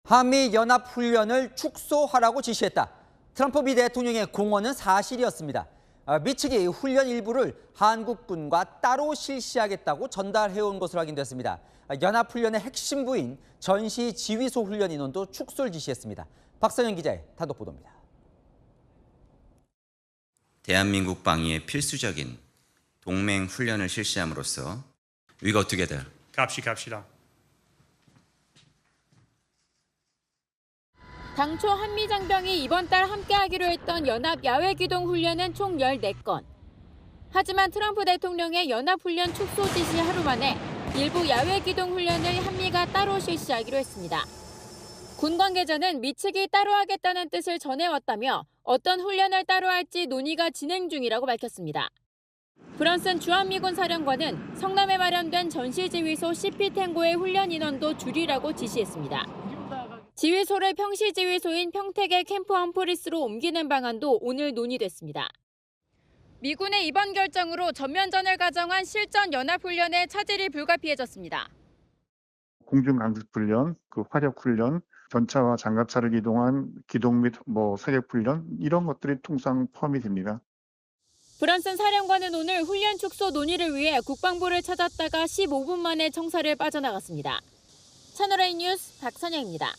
한미 연합훈련을 축소하라고 지시했다. 트럼프 미 대통령의 공언은 사실이었습니다. 미 측이 훈련 일부를 한국군과 따로 실시하겠다고 전달해온 것으로 확인됐습니다. 연합훈련의 핵심 부인 전시지휘소 훈련 인원도 축소를 지시했습니다. 박선영 기자의 단독 보도입니다. 대한민국 방위에 필수적인 동맹 훈련을 실시함으로써 We go together. 갑시다. 당초 한미장병이 이번 달 함께하기로 했던 연합 야외기동훈련은 총 14건. 하지만 트럼프 대통령의 연합훈련 축소 지시 하루 만에 일부 야외기동훈련을 한미가 따로 실시하기로 했습니다. 군 관계자는 미 측이 따로 하겠다는 뜻을 전해왔다며 어떤 훈련을 따로 할지 논의가 진행 중이라고 밝혔습니다. 브런슨 주한미군 사령관은 성남에 마련된 전시지휘소 CP탱고의 훈련 인원도 줄이라고 지시했습니다. 지휘소를 평시지휘소인 평택의 캠프 험프리스로 옮기는 방안도 오늘 논의됐습니다. 미군의 이번 결정으로 전면전을 가정한 실전 연합훈련에 차질이 불가피해졌습니다. 공중강습훈련, 화력훈련, 전차와 장갑차를 이동한 기동 및 사격훈련 이런 것들이 통상 포함이 됩니다. 브런슨 사령관은 오늘 훈련 축소 논의를 위해 국방부를 찾았다가 15분 만에 청사를 빠져나갔습니다. 채널A 뉴스 박선영입니다.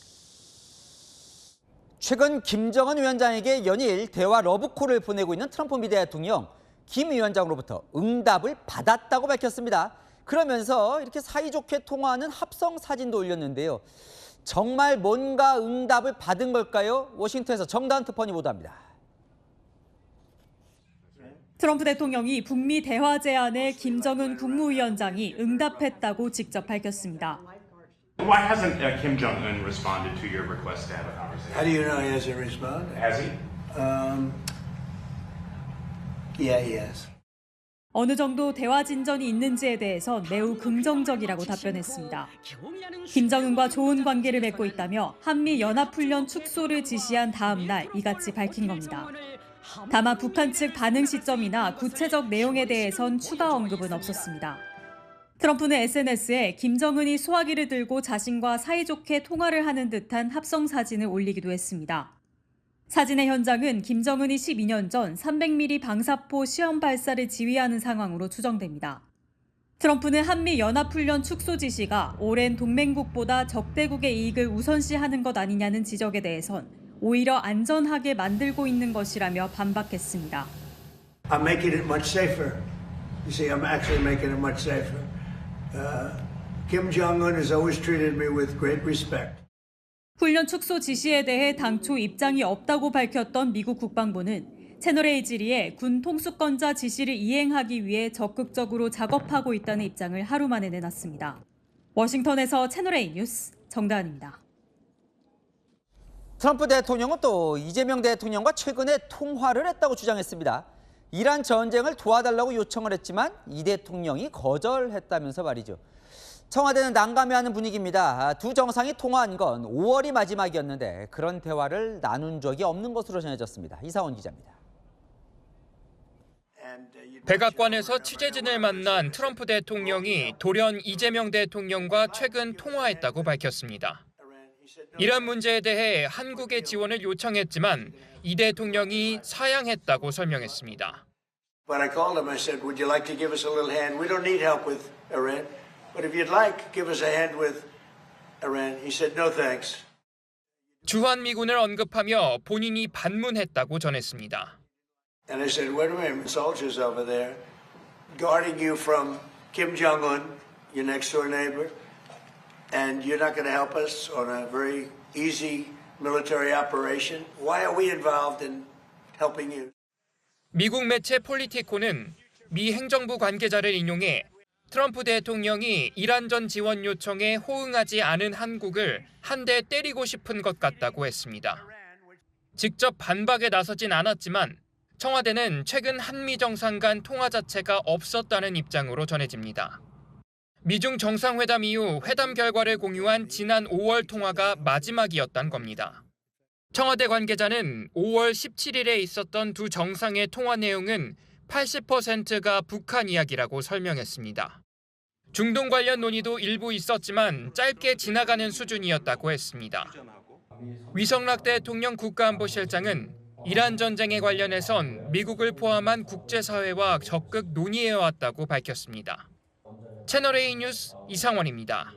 최근 김정은 위원장에게 연일 대화 러브콜을 보내고 있는 트럼프 미 대통령, 김 위원장으로부터 응답을 받았다고 밝혔습니다. 그러면서 이렇게 사이좋게 통화하는 합성 사진도 올렸는데요. 정말 뭔가 응답을 받은 걸까요? 워싱턴에서 정다은 특파원이 보도합니다. 트럼프 대통령이 북미 대화 제안에 김정은 국무위원장이 응답했다고 직접 밝혔습니다. Why hasn't Kim Jong-un responded to your request to have a conversation? How do you know he hasn't responded? Has he? Yeah, he has. 어느 정도 대화 진전이 있는지에 대해선 매우 긍정적이라고 답변했습니다. 김정은과 좋은 관계를 맺고 있다며 한미 연합훈련 축소를 지시한 다음 날 이같이 밝힌 겁니다. 다만 북한 측 반응 시점이나 구체적 내용에 대해선 추가 언급은 없었습니다. 트럼프는 SNS에 김정은이 소화기를 들고 자신과 사이좋게 통화를 하는 듯한 합성 사진을 올리기도 했습니다. 사진의 현장은 김정은이 12년 전 300mm 방사포 시험 발사를 지휘하는 상황으로 추정됩니다. 트럼프는 한미 연합훈련 축소 지시가 오랜 동맹국보다 적대국의 이익을 우선시하는 것 아니냐는 지적에 대해선 오히려 안전하게 만들고 있는 것이라며 반박했습니다. I'm making it much safer. You see, I'm actually making it much safer. Kim Jong-un has always treated me with great respect. 훈련 축소 지시에 대해 당초 입장이 없다고 밝혔던 미국 국방부는 채널A 질의에 군 통수권자 지시를 이행하기 위해 적극적으로 작업하고 있다는 입장을 하루 만에 내놨습니다. 워싱턴에서 채널A 뉴스 정다은입니다. 트럼프 대통령은 또 이재명 대통령과 최근에 통화를 했다고 주장했습니다. 이란 전쟁을 도와달라고 요청을 했지만 이 대통령이 거절했다면서 말이죠. 청와대는 난감해하는 분위기입니다. 두 정상이 통화한 건 5월이 마지막이었는데 그런 대화를 나눈 적이 없는 것으로 전해졌습니다. 이상원 기자입니다. 백악관에서 취재진을 만난 트럼프 대통령이 돌연 이재명 대통령과 최근 통화했다고 밝혔습니다. 이란 문제에 대해 한국의 지원을 요청했지만 이 대통령이 사양했다고 설명했습니다. When I called him, I said, "Would you like to give us a little hand? We don't need help with Iran, but if you'd like, give us a hand with Iran." He said, "No, thanks." 주한미군을 언급하며 본인이 반문했다고 전했습니다. And I said, "Wait a minute, soldiers over there guarding you from Kim Jong-un, your next door neighbor, and you're not going to help us on a very easy military operation? Why are we involved in helping you?" 미국 매체 폴리티코는 미 행정부 관계자를 인용해 트럼프 대통령이 이란전 지원 요청에 호응하지 않은 한국을 한 대 때리고 싶은 것 같다고 했습니다. 직접 반박에 나서진 않았지만 청와대는 최근 한미 정상 간 통화 자체가 없었다는 입장으로 전해집니다. 미중 정상회담 이후 회담 결과를 공유한 지난 5월 통화가 마지막이었단 겁니다. 청와대 관계자는 5월 17일에 있었던 두 정상의 통화 내용은 80%가 북한 이야기라고 설명했습니다. 중동 관련 논의도 일부 있었지만 짧게 지나가는 수준이었다고 했습니다. 위성락 대통령 국가안보실장은 이란 전쟁에 관련해선 미국을 포함한 국제사회와 적극 논의해왔다고 밝혔습니다. 채널A 뉴스 이상원입니다.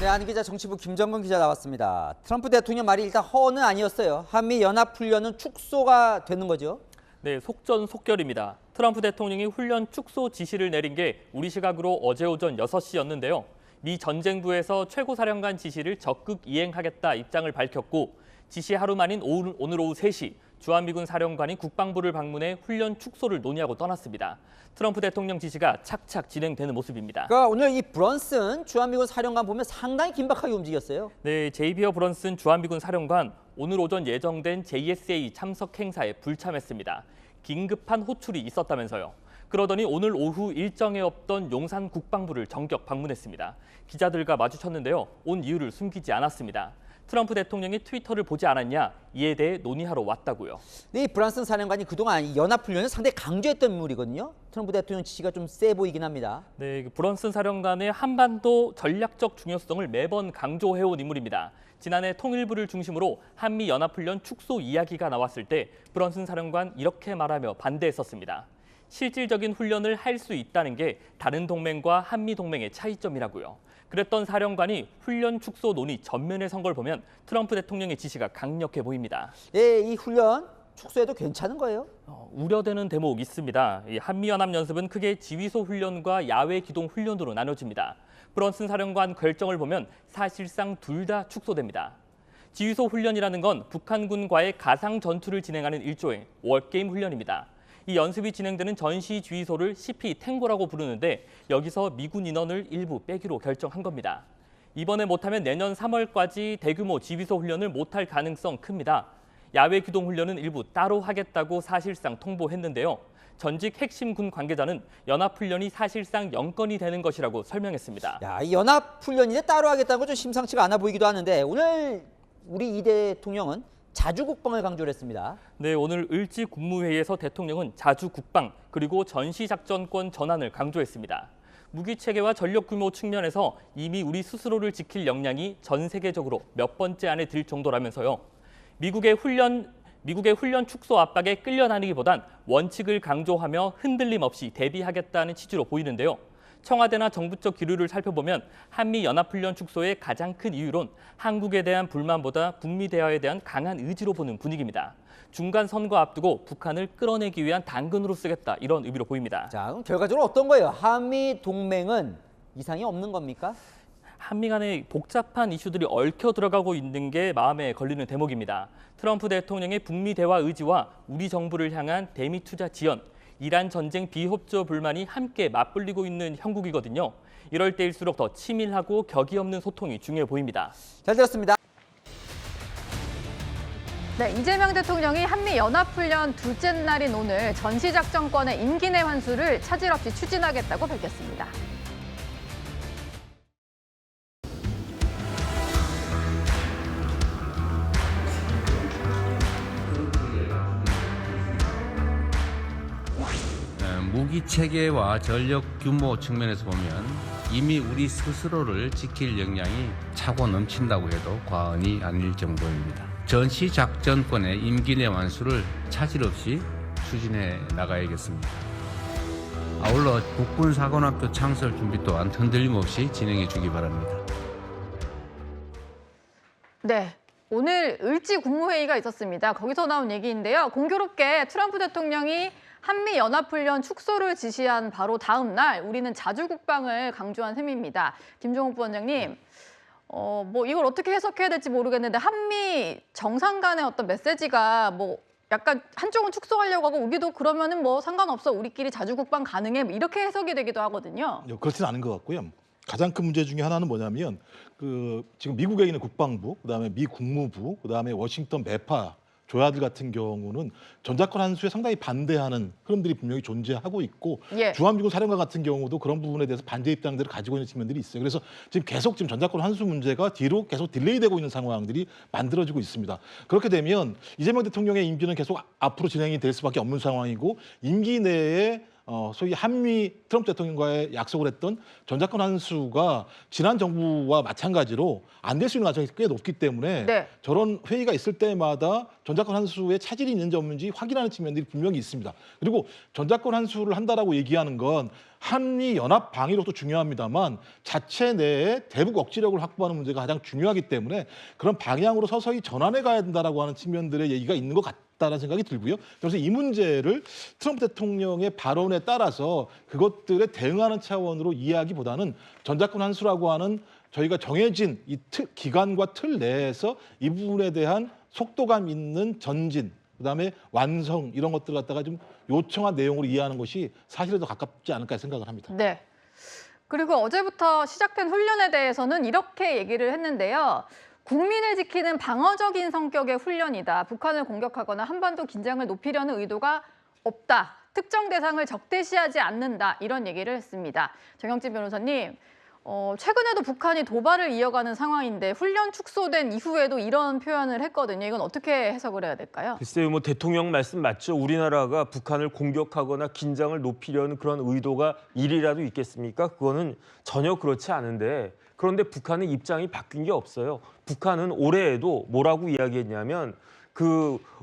네, 안 기자, 정치부 김정근 기자 나왔습니다. 트럼프 대통령 말이 일단 허언은 아니었어요. 한미 연합훈련은 축소가 되는 거죠? 네, 속전속결입니다. 트럼프 대통령이 훈련 축소 지시를 내린 게 우리 시각으로 어제 오전 6시였는데요. 미 전쟁부에서 최고사령관 지시를 적극 이행하겠다 입장을 밝혔고 지시 하루 만인 오늘 오후 3시 주한미군 사령관이 국방부를 방문해 훈련 축소를 논의하고 떠났습니다. 트럼프 대통령 지시가 착착 진행되는 모습입니다. 그러니까 오늘 이 브런슨 주한미군 사령관 보면 상당히 긴박하게 움직였어요. 네, 제이비어 브런슨 주한미군 사령관 오늘 오전 예정된 JSA 참석 행사에 불참했습니다. 긴급한 호출이 있었다면서요. 그러더니 오늘 오후 일정에 없던 용산 국방부를 전격 방문했습니다. 기자들과 마주쳤는데요. 온 이유를 숨기지 않았습니다. 트럼프 대통령이 트위터를 보지 않았냐, 이에 대해 논의하러 왔다고요. 네, 이 브런슨 사령관이 그동안 이 연합훈련을 상당히 강조했던 인물이거든요. 트럼프 대통령 지시가 좀 세 보이긴 합니다. 네, 브런슨 사령관의 한반도 전략적 중요성을 매번 강조해온 인물입니다. 지난해 통일부를 중심으로 한미 연합훈련 축소 이야기가 나왔을 때 브런슨 사령관 이렇게 말하며 반대했었습니다. 실질적인 훈련을 할 수 있다는 게 다른 동맹과 한미 동맹의 차이점이라고요. 그랬던 사령관이 훈련 축소 논의 전면에 선 걸 보면 트럼프 대통령의 지시가 강력해 보입니다. 네, 이 훈련 축소해도 괜찮은 거예요? 우려되는 대목 있습니다. 이 한미연합연습은 크게 지휘소 훈련과 야외 기동 훈련으로 나눠집니다. 브런슨 사령관 결정을 보면 사실상 둘 다 축소됩니다. 지휘소 훈련이라는 건 북한군과의 가상 전투를 진행하는 일종의 월게임 훈련입니다. 이 연습이 진행되는 전시 지휘소를 CP 탱고라고 부르는데 여기서 미군 인원을 일부 빼기로 결정한 겁니다. 이번에 못하면 내년 3월까지 대규모 지휘소 훈련을 못할 가능성 큽니다. 야외 기동 훈련은 일부 따로 하겠다고 사실상 통보했는데요. 전직 핵심 군 관계자는 연합훈련이 사실상 영건이 되는 것이라고 설명했습니다. 야, 이 연합훈련인데 따로 하겠다는 건 좀 심상치가 않아 보이기도 하는데 오늘 우리 이 대통령은 자주국방을 강조를 했습니다. 네, 오늘 을지 국무회의에서 대통령은 자주국방 그리고 전시작전권 전환을 강조했습니다. 무기체계와 전력 규모 측면에서 이미 우리 스스로를 지킬 역량이 전 세계적으로 몇 번째 안에 들 정도라면서요. 미국의 훈련 축소 압박에 끌려다니기보단 원칙을 강조하며 흔들림 없이 대비하겠다는 취지로 보이는데요. 청와대나 정부 쪽 기류를 살펴보면 한미 연합훈련 축소의 가장 큰 이유론 한국에 대한 불만보다 북미 대화에 대한 강한 의지로 보는 분위기입니다. 중간 선거 앞두고 북한을 끌어내기 위한 당근으로 쓰겠다 이런 의미로 보입니다. 자, 그럼 결과적으로 어떤 거예요? 한미 동맹은 이상이 없는 겁니까? 한미 간의 복잡한 이슈들이 얽혀 들어가고 있는 게 마음에 걸리는 대목입니다. 트럼프 대통령의 북미 대화 의지와 우리 정부를 향한 대미 투자 지연, 이란 전쟁 비협조 불만이 함께 맞불리고 있는 형국이거든요. 이럴 때일수록 더 치밀하고 격이 없는 소통이 중요해 보입니다. 잘 들었습니다. 네, 이재명 대통령이 한미 연합훈련 둘째 날인 오늘 전시작전권의 임기 내 환수를 차질 없이 추진하겠다고 밝혔습니다. 무기 체계와 전력 규모 측면에서 보면 이미 우리 스스로를 지킬 역량이 차고 넘친다고 해도 과언이 아닐 정도입니다. 전시 작전권의 임기 내 완수를 차질 없이 추진해 나가야겠습니다. 아울러 국군사관학교 창설 준비 또한 흔들림 없이 진행해 주기 바랍니다. 네. 오늘 을지 국무회의가 있었습니다. 거기서 나온 얘기인데요. 공교롭게 트럼프 대통령이 한미 연합훈련 축소를 지시한 바로 다음 날 우리는 자주국방을 강조한 셈입니다. 김종욱 부원장님, 뭐 이걸 어떻게 해석해야 될지 모르겠는데 한미 정상 간의 어떤 메시지가 뭐 약간 한쪽은 축소하려고 하고 우리도 그러면은 뭐 상관없어, 우리끼리 자주국방 가능해, 뭐 이렇게 해석이 되기도 하거든요. 그렇지는 않은 것 같고요. 가장 큰 문제 중에 하나는 뭐냐면 지금 미국에 있는 국방부, 그다음에 미 국무부, 그다음에 워싱턴 매파 조야들 같은 경우는 전작권 환수에 상당히 반대하는 흐름들이 분명히 존재하고 있고, 예. 주한미군 사령관 같은 경우도 그런 부분에 대해서 반대 입장들을 가지고 있는 측면들이 있어요. 그래서 지금 전작권 환수 문제가 뒤로 계속 딜레이되고 있는 상황들이 만들어지고 있습니다. 그렇게 되면 이재명 대통령의 임기는 계속 앞으로 진행이 될 수밖에 없는 상황이고, 임기 내에 소위 한미 트럼프 대통령과의 약속을 했던 전작권 환수가 지난 정부와 마찬가지로 안 될 수 있는 가능성이 꽤 높기 때문에 네. 저런 회의가 있을 때마다 전작권 환수에 차질이 있는지 없는지 확인하는 측면들이 분명히 있습니다. 그리고 전작권 환수를 한다라고 얘기하는 건 한미 연합 방위력도 중요합니다만 자체 내에 대북 억지력을 확보하는 문제가 가장 중요하기 때문에 그런 방향으로 서서히 전환해 가야 된다라고 하는 측면들의 얘기가 있는 것 같다는 생각이 들고요. 그래서 이 문제를 트럼프 대통령의 발언에 따라서 그것들에 대응하는 차원으로 이해하기보다는 전작권 환수라고 하는 저희가 정해진 이 기간과 틀 내에서 이 부분에 대한 속도감 있는 전진, 그다음에 완성 이런 것들 갖다가 좀 요청한 내용으로 이해하는 것이 사실에 더 가깝지 않을까 생각을 합니다. 네. 그리고 어제부터 시작된 훈련에 대해서는 이렇게 얘기를 했는데요. 국민을 지키는 방어적인 성격의 훈련이다. 북한을 공격하거나 한반도 긴장을 높이려는 의도가 없다. 특정 대상을 적대시하지 않는다. 이런 얘기를 했습니다. 정영진 변호사님, 최근에도 북한이 도발을 이어가는 상황인데 훈련 축소된 이후에도 이런 표현을 했거든요. 이건 어떻게 해석을 해야 될까요? 글쎄요, 뭐 대통령 말씀 맞죠. 우리나라가 북한을 공격하거나 긴장을 높이려는 그런 의도가 일이라도 있겠습니까? 그거는 전혀 그렇지 않은데 그런데 북한의 입장이 바뀐 게 없어요. 북한은 올해에도 뭐라고 이야기했냐면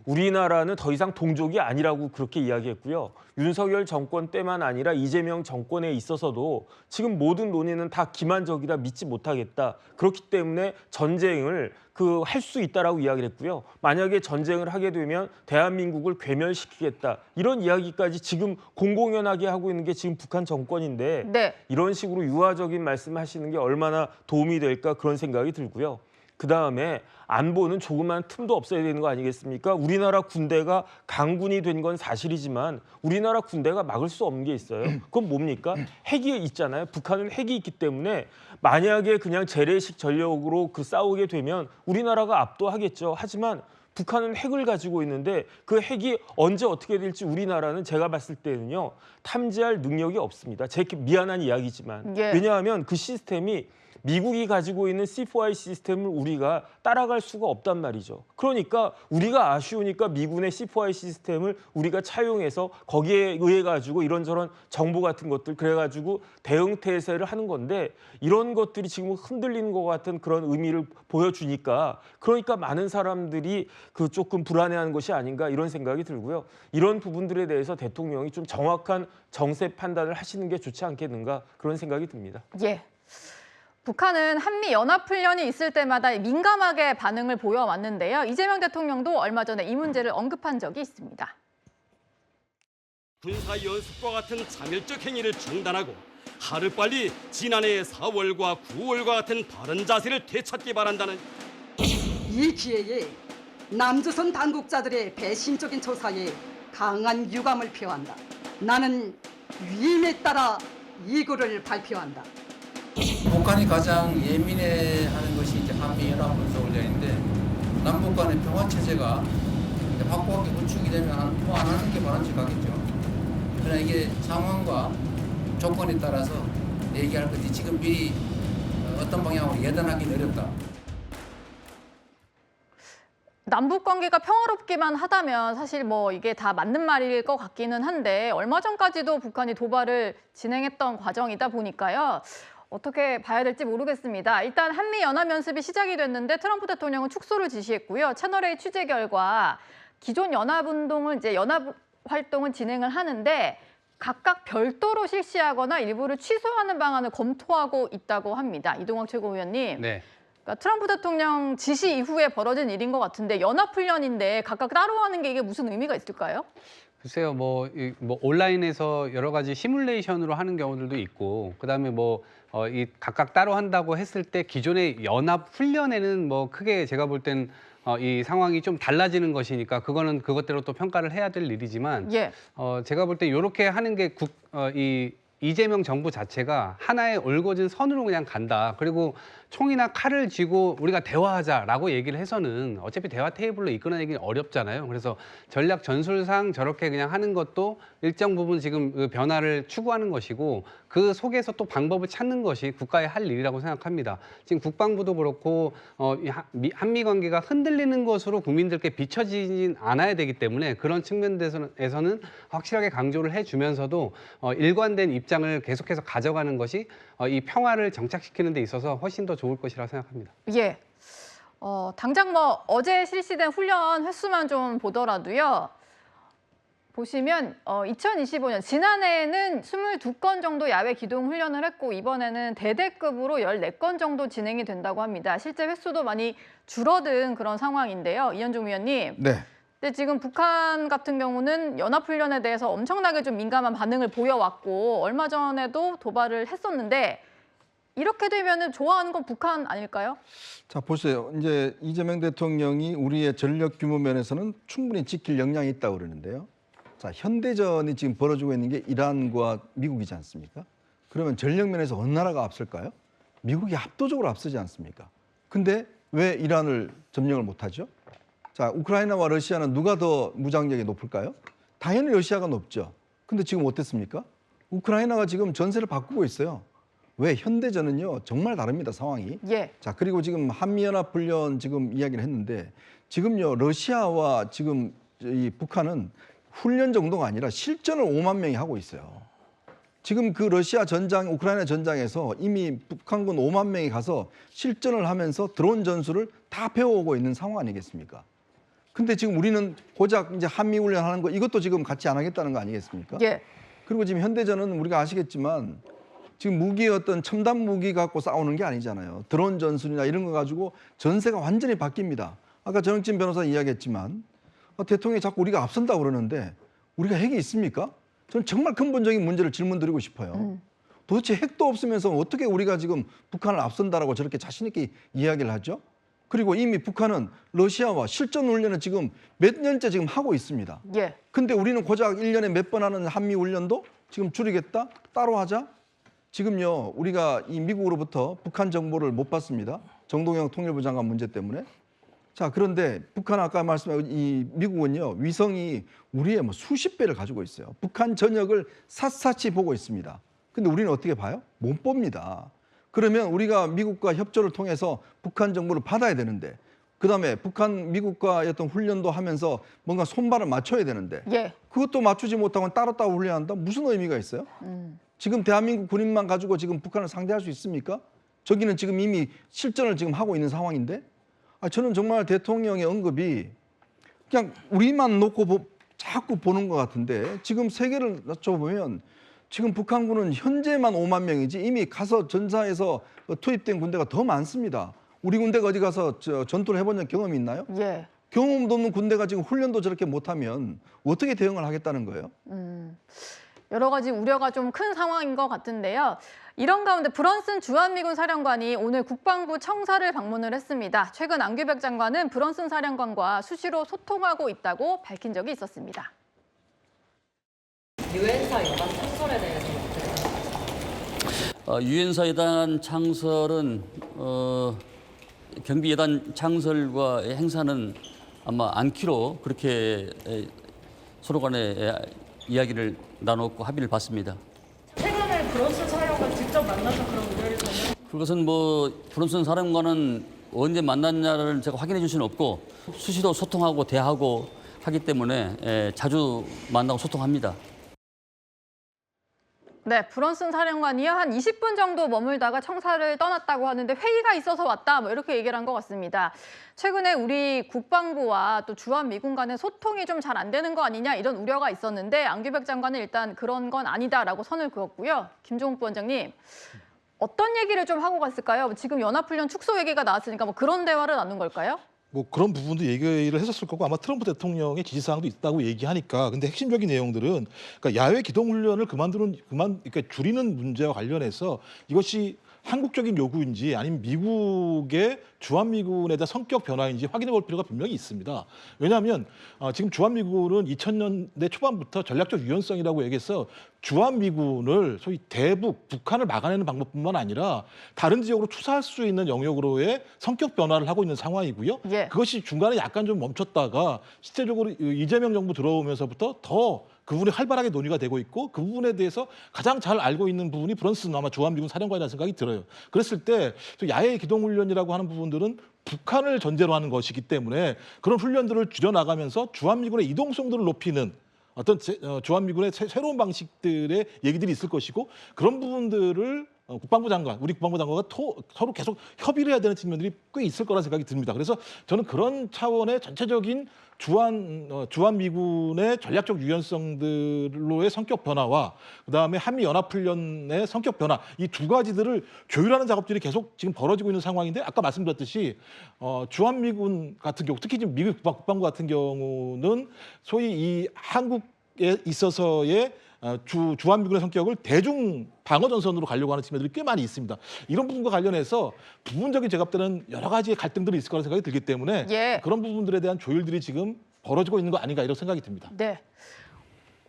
우리나라는 더 이상 동족이 아니라고 그렇게 이야기했고요. 윤석열 정권 때만 아니라 이재명 정권에 있어서도 지금 모든 논의는 다 기만적이다, 믿지 못하겠다. 그렇기 때문에 전쟁을 할 수 있다라고 이야기를 했고요. 만약에 전쟁을 하게 되면 대한민국을 괴멸시키겠다. 이런 이야기까지 지금 공공연하게 하고 있는 게 지금 북한 정권인데 네. 이런 식으로 유화적인 말씀하시는 게 얼마나 도움이 될까 그런 생각이 들고요. 그다음에 안보는 조그만 틈도 없어야 되는 거 아니겠습니까? 우리나라 군대가 강군이 된 건 사실이지만 우리나라 군대가 막을 수 없는 게 있어요. 그건 뭡니까? 핵이 있잖아요. 북한은 핵이 있기 때문에 만약에 그냥 재래식 전력으로 싸우게 되면 우리나라가 압도하겠죠. 하지만 북한은 핵을 가지고 있는데 그 핵이 언제 어떻게 될지 우리나라는 제가 봤을 때는요. 탐지할 능력이 없습니다. 제 미안한 이야기지만. 예. 왜냐하면 그 시스템이 미국이 가지고 있는 C4I 시스템을 우리가 따라갈 수가 없단 말이죠. 그러니까 우리가 아쉬우니까 미군의 C4I 시스템을 우리가 차용해서 거기에 의해 가지고 이런저런 정보 같은 것들 그래가지고 대응 태세를 하는 건데 이런 것들이 지금 흔들리는 것 같은 그런 의미를 보여주니까 그러니까 많은 사람들이 조금 불안해하는 것이 아닌가 이런 생각이 들고요. 이런 부분들에 대해서 대통령이 좀 정확한 정세 판단을 하시는 게 좋지 않겠는가 그런 생각이 듭니다. 예. 북한은 한미 연합훈련이 있을 때마다 민감하게 반응을 보여왔는데요. 이재명 대통령도 얼마 전에 이 문제를 언급한 적이 있습니다. 군사연습과 같은 자멸적 행위를 중단하고 하루빨리 지난해 4월과 9월과 같은 바른 자세를 되찾기 바란다는 이 기회에 남조선 당국자들의 배신적인 조사에 강한 유감을 표한다. 나는 위임에 따라 이거를 발표한다. 북한이 가장 예민해하는 것이 이제 한미 연합 군사훈련인데 남북 간의 평화 체제가 확고하게 구축이 되면 뭐 안 하는 게 바람직하겠죠. 그러나 이게 상황과 조건에 따라서 얘기할 것이 지금 미리 어떤 방향으로 예단하기는 어렵다. 남북 관계가 평화롭기만 하다면 사실 뭐 이게 다 맞는 말일 것 같기는 한데 얼마 전까지도 북한이 도발을 진행했던 과정이다 보니까요. 어떻게 봐야 될지 모르겠습니다. 일단 한미연합연습이 시작이 됐는데 트럼프 대통령은 축소를 지시했고요. 채널A 취재 결과 기존 연합활동을 진행을 하는데 각각 별도로 실시하거나 일부를 취소하는 방안을 검토하고 있다고 합니다. 이동학 최고위원님. 네. 그러니까 트럼프 대통령 지시 이후에 벌어진 일인 것 같은데 연합훈련인데 각각 따로 하는 게 이게 무슨 의미가 있을까요? 글쎄요, 뭐 온라인에서 여러 가지 시뮬레이션으로 하는 경우들도 있고, 그다음에 이 각각 따로 한다고 했을 때 기존의 연합 훈련에는 뭐 크게 제가 볼 땐 이 상황이 좀 달라지는 것이니까 그거는 그것대로 또 평가를 해야 될 일이지만, 예. 제가 볼 때 이렇게 하는 게 이 이재명 정부 자체가 하나의 올곧은 선으로 그냥 간다. 그리고 총이나 칼을 쥐고 우리가 대화하자라고 얘기를 해서는 어차피 대화 테이블로 이끌어내기는 어렵잖아요. 그래서 전략 전술상 저렇게 그냥 하는 것도 일정 부분 지금 그 변화를 추구하는 것이고 그 속에서 또 방법을 찾는 것이 국가의 할 일이라고 생각합니다. 지금 국방부도 그렇고 한미 관계가 흔들리는 것으로 국민들께 비춰지진 않아야 되기 때문에 그런 측면에서는 확실하게 강조를 해주면서도 일관된 입장을 계속해서 가져가는 것이 이 평화를 정착시키는 데 있어서 훨씬 더 좋을 것이라고 생각합니다. 예. 당장 뭐 어제 실시된 훈련 횟수만 좀 보더라도요. 보시면 2025년 지난해에는 22건 정도 야외 기동 훈련을 했고 이번에는 대대급으로 14건 정도 진행이 된다고 합니다. 실제 횟수도 많이 줄어든 그런 상황인데요. 이현종 위원님. 네. 근데 지금 북한 같은 경우는 연합훈련에 대해서 엄청나게 좀 민감한 반응을 보여왔고 얼마 전에도 도발을 했었는데 이렇게 되면은 좋아하는 건 북한 아닐까요? 자, 보세요. 이제 이재명 대통령이 우리의 전력 규모 면에서는 충분히 지킬 역량이 있다고 그러는데요. 자, 현대전이 지금 벌어지고 있는 게 이란과 미국이지 않습니까? 그러면 전력 면에서 어느 나라가 앞설까요? 미국이 압도적으로 앞서지 않습니까? 근데 왜 이란을 점령을 못하죠? 자, 우크라이나와 러시아는 누가 더 무장력이 높을까요? 당연히 러시아가 높죠. 근데 지금 어땠습니까? 우크라이나가 지금 전세를 바꾸고 있어요. 왜? 현대전은요, 정말 다릅니다, 상황이. 예. 자, 그리고 지금 한미연합훈련 지금 이야기를 했는데 지금요, 러시아와 지금 이 북한은 훈련 정도가 아니라 실전을 5만 명이 하고 있어요. 지금 그 러시아 전장, 우크라이나 전장에서 이미 북한군 5만 명이 가서 실전을 하면서 드론 전술을 다 배워오고 있는 상황 아니겠습니까? 근데 지금 우리는 고작 이제 한미 훈련하는 거 이것도 지금 같이 안 하겠다는 거 아니겠습니까? 예. 그리고 지금 현대전은 우리가 아시겠지만 지금 무기 어떤 첨단 무기 갖고 싸우는 게 아니잖아요. 드론 전술이나 이런 거 가지고 전세가 완전히 바뀝니다. 아까 전영진 변호사 이야기했지만 대통령이 자꾸 우리가 앞선다고 그러는데 우리가 핵이 있습니까? 저는 정말 근본적인 문제를 질문드리고 싶어요. 도대체 핵도 없으면서 어떻게 우리가 지금 북한을 앞선다라고 저렇게 자신 있게 이야기를 하죠? 그리고 이미 북한은 러시아와 실전 훈련을 지금 몇 년째 지금 하고 있습니다. 예. 근데 우리는 고작 1년에 몇 번 하는 한미 훈련도 지금 줄이겠다? 따로 하자? 지금요, 우리가 이 미국으로부터 북한 정보를 못 받습니다. 정동영 통일부 장관 문제 때문에. 자, 그런데 북한 아까 말씀한 이 미국은요, 위성이 우리의 뭐 수십 배를 가지고 있어요. 북한 전역을 샅샅이 보고 있습니다. 근데 우리는 어떻게 봐요? 못 봅니다. 그러면 우리가 미국과 협조를 통해서 북한 정보를 받아야 되는데, 그다음에 북한 미국과의 어떤 훈련도 하면서 뭔가 손발을 맞춰야 되는데, 예. 그것도 맞추지 못하고 따로따로 훈련한다? 무슨 의미가 있어요? 지금 대한민국 군인만 가지고 지금 북한을 상대할 수 있습니까? 저기는 지금 이미 실전을 지금 하고 있는 상황인데, 저는 정말 대통령의 언급이 그냥 우리만 놓고 자꾸 보는 것 같은데, 지금 세계를 낮춰보면 지금 북한군은 현재만 5만 명이지 이미 가서 전사에서 투입된 군대가 더 많습니다. 우리 군대가 어디 가서 전투를 해본 경험이 있나요? 예. 경험도 없는 군대가 지금 훈련도 저렇게 못하면 어떻게 대응을 하겠다는 거예요? 여러 가지 우려가 좀 큰 상황인 것 같은데요. 이런 가운데 브런슨 주한미군 사령관이 오늘 국방부 청사를 방문을 했습니다. 최근 안규백 장관은 브런슨 사령관과 수시로 소통하고 있다고 밝힌 적이 있었습니다. 유엔사 여단 창설에 대해서 어떻게 유엔사 여단 창설은 경비 여단 창설과 행사는 아마 않기로 그렇게 서로 간에 이야기를 나눴고 합의를 봤습니다. 최근에 브런슨 사령관 직접 만나서 그런 의뢰를 전혀? 그것은 뭐 브런슨 사령관은 언제 만났냐를 제가 확인해 줄 수는 없고 수시로 소통하고 대화하고 하기 때문에 자주 만나고 소통합니다. 네, 브런슨 사령관이요. 한 20분 정도 머물다가 청사를 떠났다고 하는데 회의가 있어서 왔다 뭐 이렇게 얘기를 한 것 같습니다. 최근에 우리 국방부와 또 주한미군 간의 소통이 좀 잘 안 되는 거 아니냐 이런 우려가 있었는데 안규백 장관은 일단 그런 건 아니다라고 선을 그었고요. 김종욱 부원장님, 어떤 얘기를 좀 하고 갔을까요? 지금 연합훈련 축소 얘기가 나왔으니까 뭐 그런 대화를 나눈 걸까요? 뭐 그런 부분도 얘기를 했었을 거고 아마 트럼프 대통령의 지시사항도 있다고 얘기하니까 근데 핵심적인 내용들은 그러니까 야외 기동 훈련을 그러니까 줄이는 문제와 관련해서 이것이 한국적인 요구인지 아니면 미국의 주한미군에 대한 성격 변화인지 확인해 볼 필요가 분명히 있습니다. 왜냐하면 지금 주한미군은 2000년대 초반부터 전략적 유연성이라고 얘기해서 주한미군을 소위 대북, 북한을 막아내는 방법뿐만 아니라 다른 지역으로 투사할 수 있는 영역으로의 성격 변화를 하고 있는 상황이고요. 예. 그것이 중간에 약간 좀 멈췄다가 실제적으로 이재명 정부 들어오면서부터 더 그 부분이 활발하게 논의가 되고 있고 그 부분에 대해서 가장 잘 알고 있는 부분이 브런슨 아마 주한미군 사령관이라는 생각이 들어요. 그랬을 때 야외 기동훈련이라고 하는 부분들은 북한을 전제로 하는 것이기 때문에 그런 훈련들을 줄여나가면서 주한미군의 이동성들을 높이는 어떤 주한미군의 새로운 방식들의 얘기들이 있을 것이고 그런 부분들을 국방부 장관, 우리 국방부 장관과 서로 계속 협의를 해야 되는 측면들이 꽤 있을 거라는 생각이 듭니다. 그래서 저는 그런 차원의 전체적인 주한미군의 전략적 유연성들로의 성격 변화와 그다음에 한미연합훈련의 성격 변화 이 두 가지들을 조율하는 작업들이 계속 지금 벌어지고 있는 상황인데 아까 말씀드렸듯이 주한미군 같은 경우 특히 지금 미국 국방부 같은 경우는 소위 이 한국에 있어서의 주한미군의 성격을 대중 방어 전선으로 가려고 하는 측면들이 꽤 많이 있습니다. 이런 부분과 관련해서 부분적인 제가 볼 때는 여러 가지의 갈등들이 있을 거라는 생각이 들기 때문에 예. 그런 부분들에 대한 조율들이 지금 벌어지고 있는 거 아닌가 이런 생각이 듭니다. 네.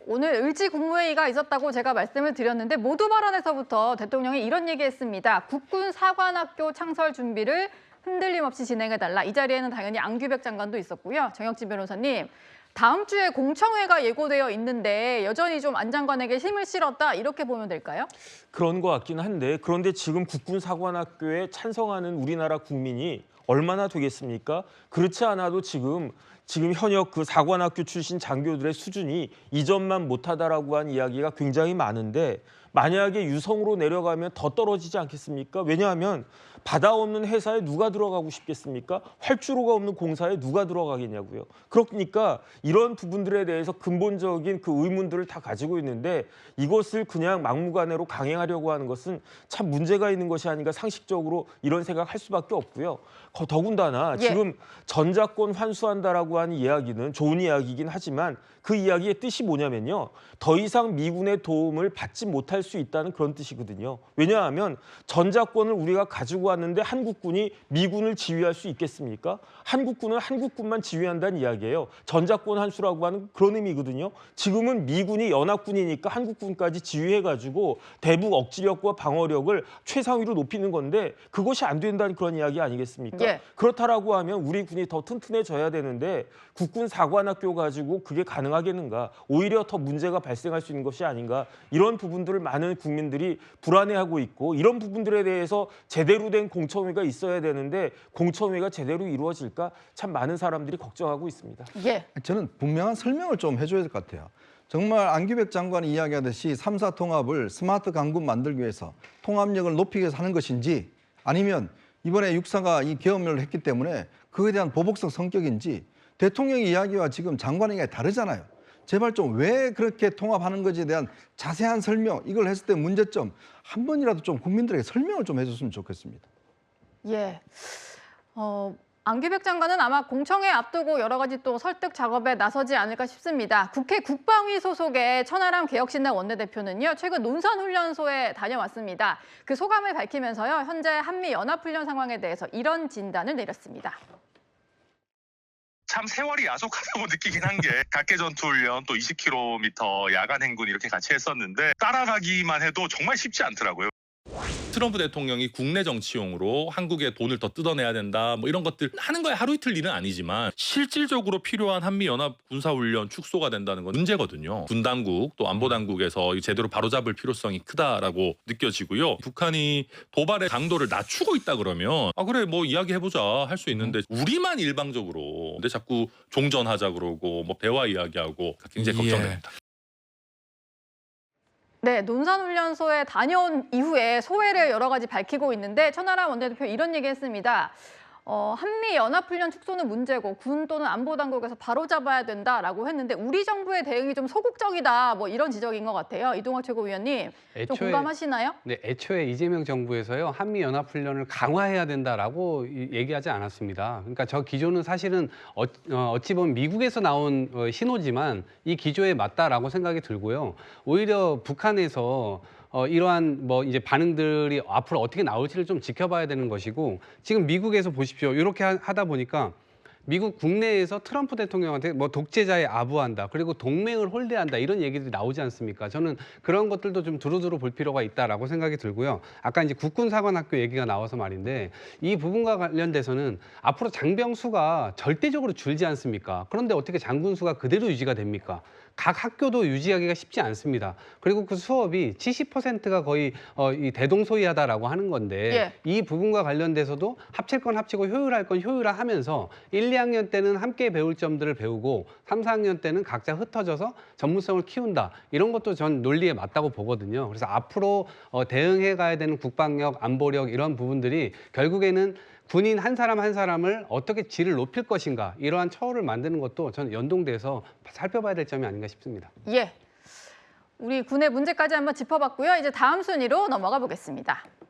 오늘 을지 국무회의가 있었다고 제가 말씀을 드렸는데 모두 발언에서부터 대통령이 이런 얘기했습니다. 국군 사관학교 창설 준비를 흔들림 없이 진행해달라. 이 자리에는 당연히 안규백 장관도 있었고요. 정혁진 변호사님. 다음 주에 공청회가 예고되어 있는데 여전히 좀 안 장관에게 힘을 실었다 이렇게 보면 될까요? 그런 것 같긴 한데 그런데 지금 국군사관학교에 찬성하는 우리나라 국민이 얼마나 되겠습니까? 그렇지 않아도 지금 현역 그 사관학교 출신 장교들의 수준이 이전만 못하다라고 한 이야기가 굉장히 많은데 만약에 유성으로 내려가면 더 떨어지지 않겠습니까? 왜냐하면 바다 없는 회사에 누가 들어가고 싶겠습니까? 활주로가 없는 공사에 누가 들어가겠냐고요. 그러니까 이런 부분들에 대해서 근본적인 그 의문들을 다 가지고 있는데 이것을 그냥 막무가내로 강행하려고 하는 것은 참 문제가 있는 것이 아닌가 상식적으로 이런 생각할 수밖에 없고요. 더군다나 지금 전자권 환수한다라고 하는 이야기는 좋은 이야기이긴 하지만 그 이야기의 뜻이 뭐냐면요. 더 이상 미군의 도움을 받지 못할 수 있다는 그런 뜻이거든요. 왜냐하면 전자권을 우리가 가지고 왔는데 한국군이 미군을 지휘할 수 있겠습니까? 한국군은 한국군만 지휘한다는 이야기예요. 전자권 환수라고 하는 그런 의미거든요. 지금은 미군이 연합군이니까 한국군까지 지휘해가지고 대북 억지력과 방어력을 최상위로 높이는 건데 그것이 안 된다는 그런 이야기 아니겠습니까? 예. 그렇다라고 하면 우리 군이 더 튼튼해져야 되는데 국군 사관학교 가지고 그게 가능하겠는가? 오히려 더 문제가 발생할 수 있는 것이 아닌가? 이런 부분들을 많은 국민들이 불안해하고 있고 이런 부분들에 대해서 제대로 된 공청회가 있어야 되는데 공청회가 제대로 이루어질까? 참 많은 사람들이 걱정하고 있습니다. 예. 저는 분명한 설명을 좀 해줘야 될 것 같아요. 정말 안규백 장관이 이야기하듯이 3사 통합을 스마트 강군 만들기 위해서 통합력을 높이기 위해서 하는 것인지 아니면 이번에 육사가 이 계엄을 했기 때문에 그에 대한 보복성 성격인지 대통령의 이야기와 지금 장관의 이야기가 다르잖아요. 제발 좀 왜 그렇게 통합하는 것에 대한 자세한 설명, 이걸 했을 때 문제점 한 번이라도 좀 국민들에게 설명을 좀 해줬으면 좋겠습니다. 예. 안규백 장관은 아마 공청회 앞두고 여러 가지 또 설득 작업에 나서지 않을까 싶습니다. 국회 국방위 소속의 천하람 개혁신당 원내대표는요, 최근 논산훈련소에 다녀왔습니다. 그 소감을 밝히면서요, 현재 한미 연합훈련 상황에 대해서 이런 진단을 내렸습니다. 참 세월이 야속하다고 느끼긴 한 게 각계 전투훈련 또 20km 야간 행군 이렇게 같이 했었는데 따라가기만 해도 정말 쉽지 않더라고요. 트럼프 대통령이 국내 정치용으로 한국에 돈을 더 뜯어내야 된다 뭐 이런 것들 하는 거에 하루 이틀 일은 아니지만 실질적으로 필요한 한미연합 군사훈련 축소가 된다는 건 문제거든요. 군당국 또 안보당국에서 제대로 바로잡을 필요성이 크다라고 느껴지고요. 북한이 도발의 강도를 낮추고 있다 그러면 그래 뭐 이야기해보자 할 수 있는데 우리만 일방적으로 근데 자꾸 종전하자 그러고 뭐 대화 이야기하고 굉장히 걱정됩니다. 네, 논산훈련소에 다녀온 이후에 소회를 여러 가지 밝히고 있는데 천하람 원내대표 이런 얘기했습니다. 한미 연합훈련 축소는 문제고 군 또는 안보당국에서 바로잡아야 된다라고 했는데 우리 정부의 대응이 좀 소극적이다 뭐 이런 지적인 것 같아요. 이동학 최고위원님 좀 공감하시나요? 네, 애초에 이재명 정부에서요 한미 연합훈련을 강화해야 된다라고 얘기하지 않았습니다. 그러니까 저 기조는 사실은 어찌 보면 미국에서 나온 신호지만 이 기조에 맞다라고 생각이 들고요. 오히려 북한에서 이러한 뭐 이제 반응들이 앞으로 어떻게 나올지를 좀 지켜봐야 되는 것이고 지금 미국에서 보십시오. 이렇게 하다 보니까 미국 국내에서 트럼프 대통령한테 뭐 독재자에 아부한다, 그리고 동맹을 홀대한다 이런 얘기들이 나오지 않습니까? 저는 그런 것들도 좀 두루두루 볼 필요가 있다라고 생각이 들고요. 아까 이제 국군사관학교 얘기가 나와서 말인데 이 부분과 관련돼서는 앞으로 장병 수가 절대적으로 줄지 않습니까? 그런데 어떻게 장군 수가 그대로 유지가 됩니까? 각 학교도 유지하기가 쉽지 않습니다. 그리고 그 수업이 70%가 거의 이 대동소이하다라고 하는 건데 이 부분과 관련돼서도 합칠 건 합치고 효율할 건 효율화하면서 1, 2학년 때는 함께 배울 점들을 배우고 3, 4학년 때는 각자 흩어져서 전문성을 키운다. 이런 것도 전 논리에 맞다고 보거든요. 그래서 앞으로 대응해 가야 되는 국방력, 안보력 이런 부분들이 결국에는 군인 한 사람 한 사람을 어떻게 질을 높일 것인가 이러한 처우를 만드는 것도 저는 연동돼서 살펴봐야 될 점이 아닌가 싶습니다. 예, 우리 군의 문제까지 한번 짚어봤고요. 이제 다음 순위로 넘어가 보겠습니다.